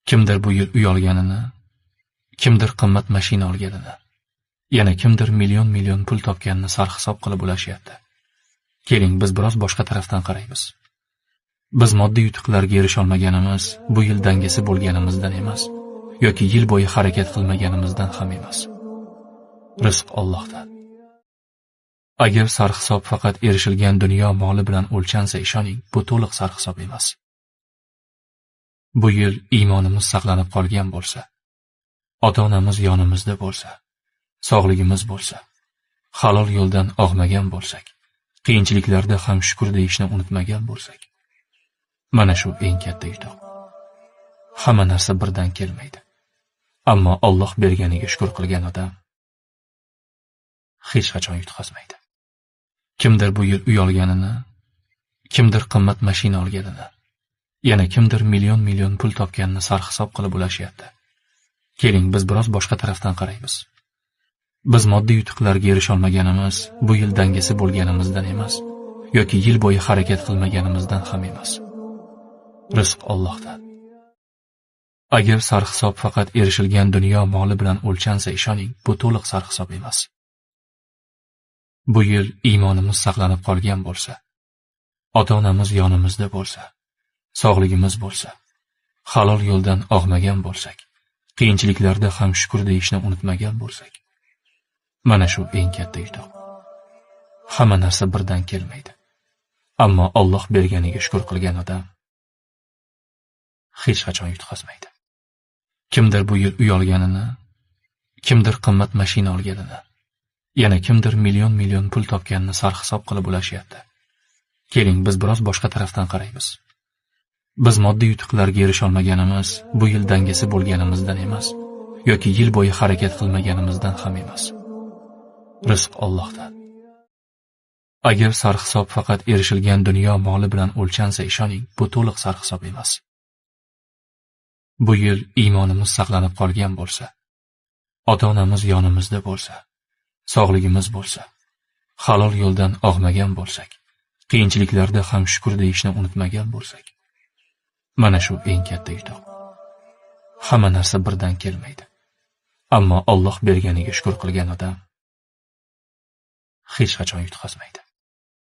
Kimdir bu yil uy olganini, kimdir qimmat mashina olganini, yana kimdir million pul topganini sarhisob qilib ulashyapti. Keling, biz biroz boshqa tarafdan qaraymiz. Biz moddiy yutuqlarga erisha olmaganimiz bu yil dangasi bo'lganimizdan emas, yoki yil bo'yi harakat qilmaganimizdan ham emas. Rizq Allohdan. Agar sarhisob faqat erishilgan dunyo moli bilan o'lchansa, ishoning, bu to'liq sarhisob emas. Bu yil iymonimiz saqlanib qolgan bo'lsa, ota-onamiz yonimizda bo'lsa, sog'ligimiz bo'lsa, halol yo'ldan og'magan bo'lsak, qiyinchiliklarda ham shukr deyishni unutmagan bo'lsak, mana shu eng katta yutuq. Hamma narsa birdan kelmaydi. Ammo Alloh berganiga shukr qilgan odam hech qachon yutqazmaydi. Kimdir bu yil uy olganini, kimdir qimmat mashina olganini, yana kimdir million pul topganini sarhisob qilib ulashyapti. Keling, biz biroz boshqa tarafdan qaraymiz. Biz moddiy yutuqlarga erisha olmaganimiz bu yil dangasi bo'lganimizdan emas, yoki yil bo'yi harakat qilmaganimizdan ham emas. Rizq Allohdan. Agar sarhisob faqat erishilgan dunyo moli bilan o'lchansa, ishoning, bu to'liq sarhisob emas. Bu yil iymonimiz saqlanib qolgan bo'lsa, ota-onamiz yonimizda bo'lsa, sog'ligimiz bo'lsa, halol yo'ldan og'magan bo'lsak, qiyinchiliklarda ham shukr deyishni unutmagan bo'lsak, mana shu eng katta yutuq. Hamma narsa birdan kelmaydi. Ammo Alloh berganiga shukr qilgan odam hech qachon yutqazmaydi. Kimdir bu yil uy olganini, kimdir qimmat mashina olganini, yana kimdir million pul topganini sarhisob qilib ulashyapti. Keling, biz biroz boshqa tarafdan qaraymiz. Biz moddiy yutuqlarga erisha olmaganimiz bu yil dangasi bo'lganimizdan emas, yoki yil bo'yi harakat qilmaganimizdan ham emas. Rizq Allohdan. Agar sarhisob faqat erishilgan dunyo moli bilan o'lchansa, ishoning, bu to'liq sarhisob emas. Bu yil iymonimiz saqlanib qolgan bo'lsa, ota-onamiz yonimizda bo'lsa, sog'ligimiz bo'lsa, halol yo'ldan og'magan bo'lsak, qiyinchiliklarda ham shukr deyishni unutmagan bo'lsak, mana shu eng katta yutuq. Hamma narsa birdan kelmaydi. Ammo Alloh berganiga shukr qilgan odam hech qachon yutqazmaydi.